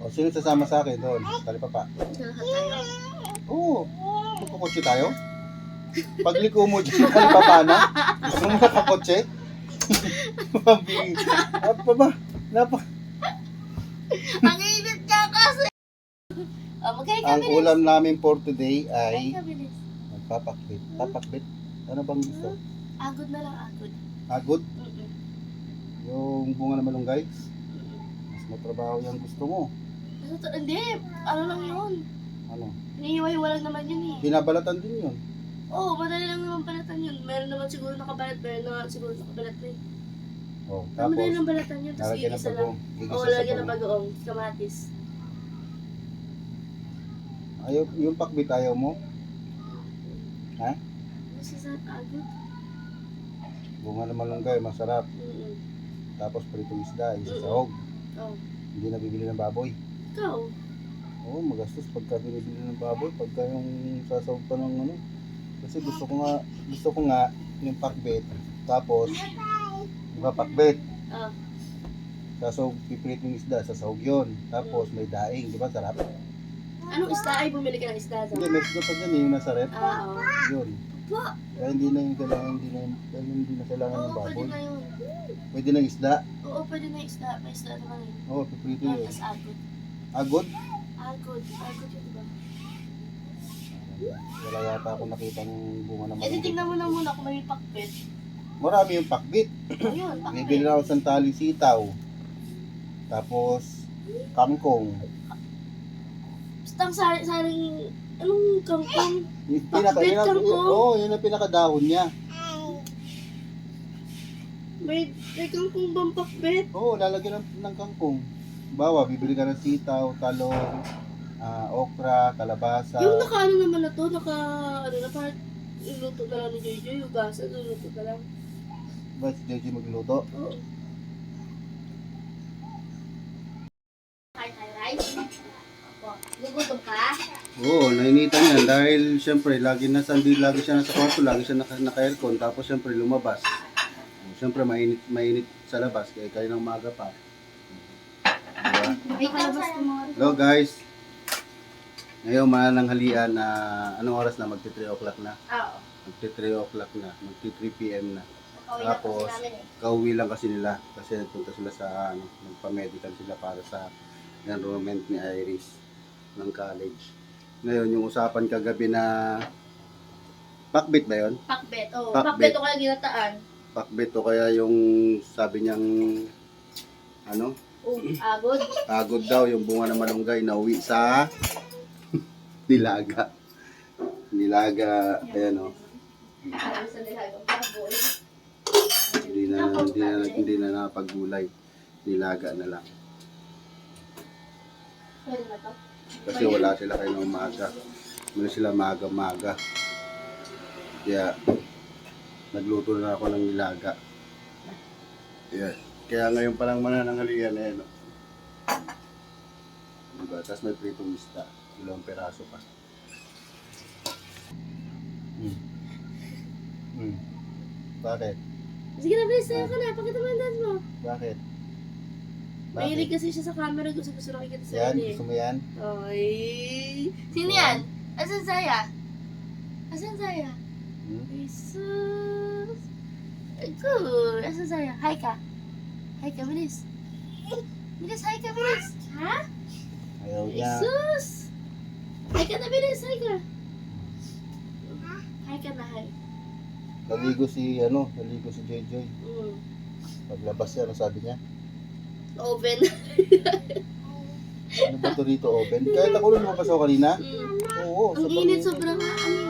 O sino sasama sa akin doon? Talipapa. Lahat tayo. Oo. Magkukotse tayo? Pagliko mo dyan, talipapa na? Gusto mo nakakotse? Apa ba? Ang init niya kasi. Magkaya ka, Ang bilis. ulam namin for today Magkaya ay ka, bilis. magpapakbit. Papakbit? Ano bang gusto? Agod na lang, agod. Agod? Mm-mm. Yung bunga ng malunggay? Mm-mm. Mas matrabaho yung gusto mo. Hindi, ano lang yun. Ano? Hinihiwa-hiwa lang naman yun eh. Binabalatan din yun. Oo, madali lang naman balatan yun. Meron naman siguro nakabalat, meron naman siguro nakabalat na eh. Oh, Madali tapos, lang balatan yun, tapos lalagyan ng gigisa lang. bagong. Oo, Gigisa lagyan sa ng bagong. bagoong, kamatis. Ayaw, yung pakbit ayaw mo? Ha? Kasi sa agod. Bunga ng malunggay, masarap. Mm-mm. Tapos pritong isda, isasahog. Oo. Hindi na bibili ng baboy. Ikaw? Oo, magastos pagka binibili ng baboy, pagka yung sasahog pa ng ano. Kasi gusto ko nga yung pakbit. Tapos, diba pakbit? Oo. Sasahog, pipritong isda, sasahog yun. Tapos may daing, di ba sarap? Anong isda? Ay, bumili ka ng isda daw. Hindi, may isda pa dyan eh, yung nasa rep. Oo. Yun. Pa! Kaya hindi na yung kailangan, hindi na kailangan ng Oo, pwede baboy. na yun. Pwede ng isda. Oo, pwede na isda. May isda naman yun. Oo, piprito yun. Tapos agod. Agod? Agod. Agod yun, diba? Wala yata ako nakita ng bunga ng Eh, malunggay. titignan mo na muna kung may pakpit. Marami yung pakbit. Ayun, Bibili pakpit. na ako ng tali sitaw. Tapos, kangkong. Basta ang saring, anong kangkong? Yung Pakbit, kangkong? Oo, yun ang pinakadahon niya. May kangkong bang pakbit? Oo, lalagyan ng kangkong. Bawa, bibili ka ng sitaw, talong, okra, kalabasa. Yung naka ano naman na to, ano na parang luto na lang ni Joy, hugasan, luto na lang. Ba si JJ magluto? Oo. Hi, rice. Opo. Gugutom ka? Oo, nainitan yan dahil siyempre lagi siya nasa kwarto, lagi siya naka-aircon, tapos siyempre lumabas. Siyempre mainit sa labas kaya kayo ng umaga pa. Diba? Ay, kalabas ko mga. Hello guys. Ngayon manananghalian na anong oras na magti 3 o'clock na. Oo. Magti 3 o'clock na, magti 3 PM na. Oh, Tapos, kauwi lang kasi nila kasi nagpunta sila sa nagpa-medical sila para sa enrollment ni Iris ng college. Ngayon, yung usapan kagabi na pakbit ba yun? Pakbet, oh. Pakbet. Pakbet o kaya ginataan. Pakbit o kaya yung sabi niyang ano? Agod. Agod daw yung bunga ng malunggay na uwi sa nilaga. Nilaga, ayan o. Ano sa nilagang baboy? Hindi na napaggulay. Nilaga na lang. Pwede na to? Kasi wala sila kayo ng umaga. Wala sila maga-maga. Kaya, nagluto na ako ng nilaga. Yan. Kaya ngayon pa lang manananghalian na yan. Diba? Tapos may pritong isda. 2 peraso pa. Bakit? Sige na, bilis sa'yo ka na. Pakita mo ang dance mo. Bakit? Mahilig kasi siya sa camera. Gusto nakikita sa Yan? eh. Gusto mo yan? Ay. Sino yan? Asan Zaya? Asan Zaya? Jesus. Good. Asan Zaya? Hi ka. Hi ka, bilis. Bilis, hi ka, bilis. Ha? Ayaw niya. Jesus. Hi ka na, bilis. Hi ka. Hi ka na, hi. Naligo si Joy. Paglabas siya, ano sabi niya? Oven. Ano ba ito rito, oven? Kahit ako nung lumabas ako kanina? Oo, Ang init, sobrang ano.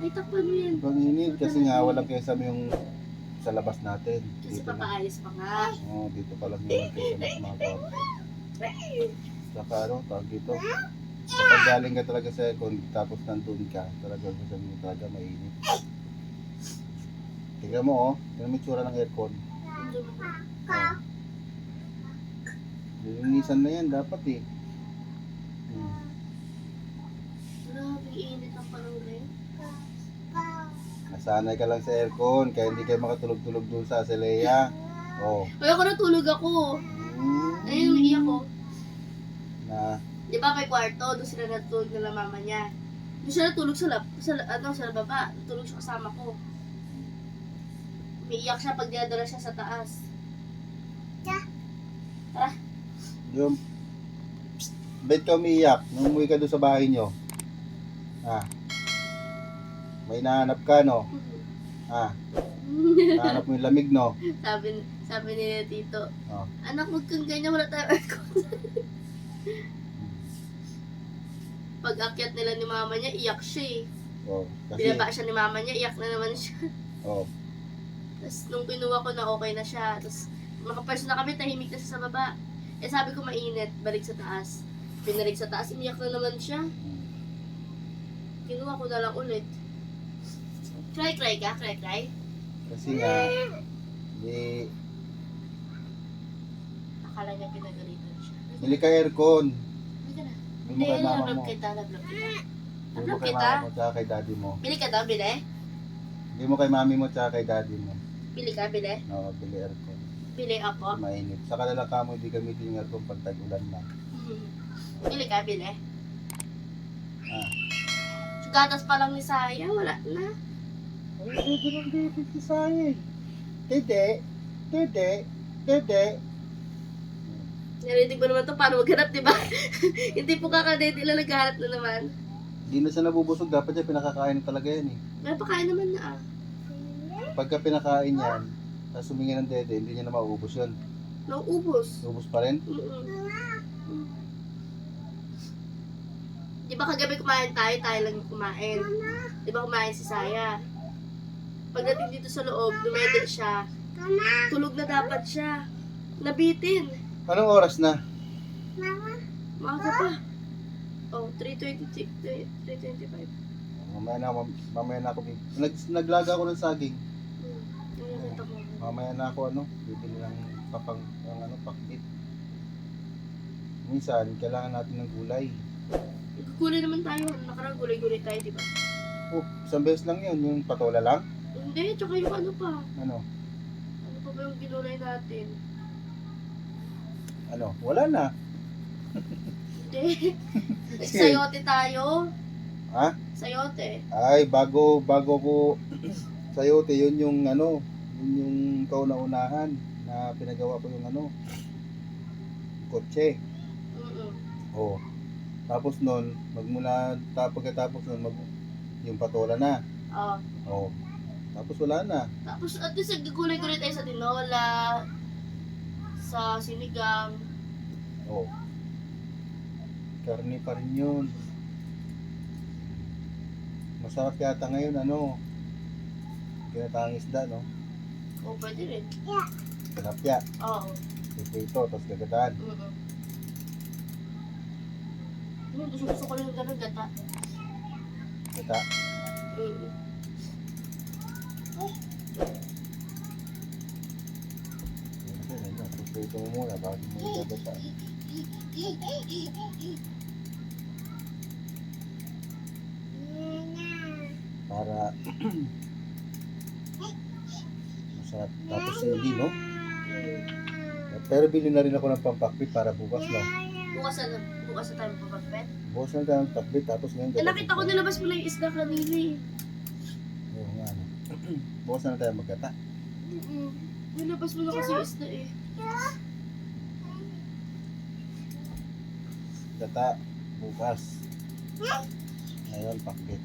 Ay, takpan mo yan. Sobrang init kasi nga walang kesam yung sa labas natin. Kasi Dito na. papaayos pa nga. Oo, dito pa lang yung kesam sa mga kwarto. Saka ano, tawag dito. Kapag galing ka talaga sa aircon, tapos nandun ka, talaga sasabihin mo talaga mainit. Tingnan mo oh, tingnan mo yung tsura ng aircon. Oh. Lilinisan na yan, dapat eh. Grabe, init ang panahon ngayon. Nasanay ka lang sa aircon, kaya hindi kayo makatulog-tulog doon sa Azalea. Oh. Kaya ako natulog ako. Hmm. Ayun, iyak ko. Na, Di ba may kwarto, doon sila natulog nila mama niya. Doon siya natulog sa baba. Natulog siya kasama ko. Umiiyak siya pag dinadala siya sa taas. yung, psst, ba't ka umiiyak? Nung umuwi ka doon sa bahay nyo. Ah, may nahanap ka, no? Ah, nahanap mo yung lamig, no? sabi ni Tito, Oh. anak, huwag kang ganyan, wala tayo aircon. Pag akyat nila ni mama niya, iyak siya eh. Oh, kasi, Binaba siya ni mama niya, iyak na naman siya. oh, Tapos nung kinuha ko na okay na siya, tapos makapwesto na kami, tahimik na siya sa baba. Eh sabi ko mainit, balik sa taas. Binalik sa taas, umiyak na naman siya. Kinuha ko na lang ulit. Cry ka? Cry? kasi nga, di, Akala niya pinagalitan siya. bili ka aircon. Bili ka na. Bili mo kay mama Love mo. kita, love kita. Bili mo Love kay kita. mama mo tsaka kay daddy mo. Bili ka daw, bili? Bili mo kay mami mo tsaka kay daddy mo. Bili ka, bili? Oo, bili aircon. Bili ako. Mainit. Sa kanila ka mo, hindi gamitin yung aircon pag tag-ulan na. Bili ka, bili? Ah. Gatas pa lang ni Saya, wala na. Ay, dede lang dede si Saya. Dede, dede, dede. Narinig mo naman to, paano maghanap, di ba? Hindi po kakadede lang naghahanap na naman. Hindi na siya nabubusog. Dapat siya pinakakain na talaga yan eh. May pakain naman na ah. Pagka pinakain yan, tapos humingi ng dede, hindi niya na mauubos yun. Nauubos. Ubus pa rin. Di ba kagabi kumain tayo lang yung kumain. Di ba kumain si Saya? Pagdating dito sa loob, dumede siya. Tulog na dapat siya. Nabitin. Anong oras na? Maaga pa. Oh, 3:25. Mamaya na ako. Naglaga ako ng saging. Nakita ko. Mamaya na ako bibili ng pakbit. Minsan, kailangan natin ng gulay. Gulay naman tayo. Nakarang gulay-gulay tayo, di ba? Oh, isang beses lang yun. Yung patola lang. Hindi, tsaka yung ano pa. Ano? Ano pa ba yung ginulay natin? Ano? Wala na. Hindi. Sayote tayo. Ha? Sayote. Ay, bago ko sayote, yun yung yun yung kauna-unahan na pinagawa ko yung kotse. Oh. Tapos nun, pagkatapos nun, yung patola na. Oo. Oh. Tapos wala na. Tapos at least nagugulay-gulay tayo sa tinola, sa sinigang. Oh. Karne pa rin yun. Masarap yata ngayon, ginataang isda, no? O, pwede rin. Tilapia, Oo. ito, tapos gagataan. Gusto ko lang yung ganun gata. Gata. Ito mo muna, bago mo gagata. Para masarap. Tapos hindi, no? Pero bili na rin ako ng pampakbit para bukas, no? Bukas na tayo papagpet. Bukas na tayo ng pakbit, tapos ngayon Eh, nakita ko nilabas mo na yung isda kanina eh. Oo nga, no? Bukas na tayo magkata. Nilabas mo na kasi yung isda eh. Gata, bukas. Ngayon, pakbit.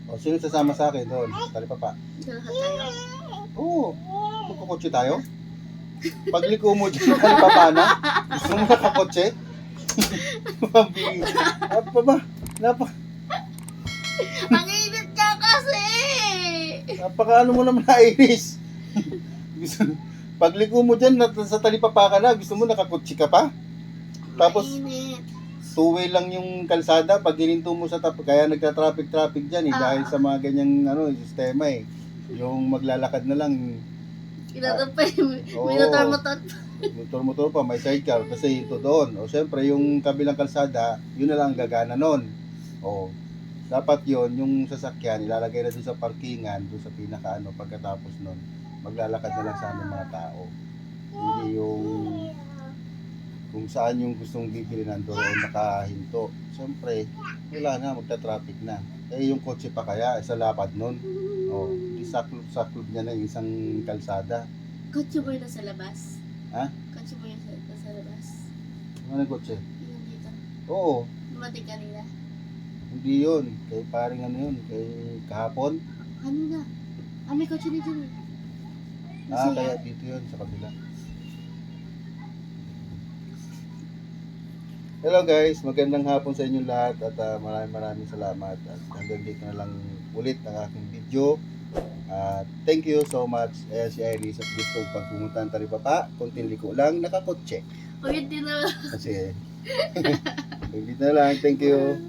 O, sino sasama sa akin doon? Talipapa. Lahat tayo. Oo. Magkukotse tayo? Pagliko mo dyan, talipapa na? Gusto mo nakakotse? Apa ba? Ang init ka kasi! Napaka mo naman nainis. Pagliko mo dyan, sa talipapa ka na, gusto mo nakakotse ka pa? Tapos, Mainit. two-way lang yung kalsada pag gininto mo sa kaya nagka-traffic dyan dahil sa mga ganyang sistema yung maglalakad na lang Kinatap pa yung oo. motor. motor pa may sidecar kasi ito doon o syempre yung kabilang kalsada yun na lang ang gagana nun dapat yon yung sasakyan ilalagay na doon sa parkingan doon sa pinaka pagkatapos nun maglalakad na lang sa aming mga tao hindi yung kung saan yung gustong bibili nandoon nakahinto. Siyempre, wala na, magta-traffic na. Eh yung kotse pa kaya, sa lapad nun. Oh, di saklob niya na yung isang kalsada. Kotse mo yung nasa labas? Ha? Kotse mo yung nasa labas? Ano yung kotse? Yung dito. Oo, Dumating kanina. hindi yun. Kay paring ano yun, kay kahapon. Kanina. May kotse na dyan eh. Ah, Masaya. kaya dito yun, sa kabila. Hello guys, magandang hapon sa inyong lahat at maraming salamat. At hanggang dito na lang ulit ang aking video. Thank you so much. Si Iris at gusto pag pumunta ng Talipapa, konting liko lang, nakakotse. O yun din na. Kasi, dito na lang. Thank you.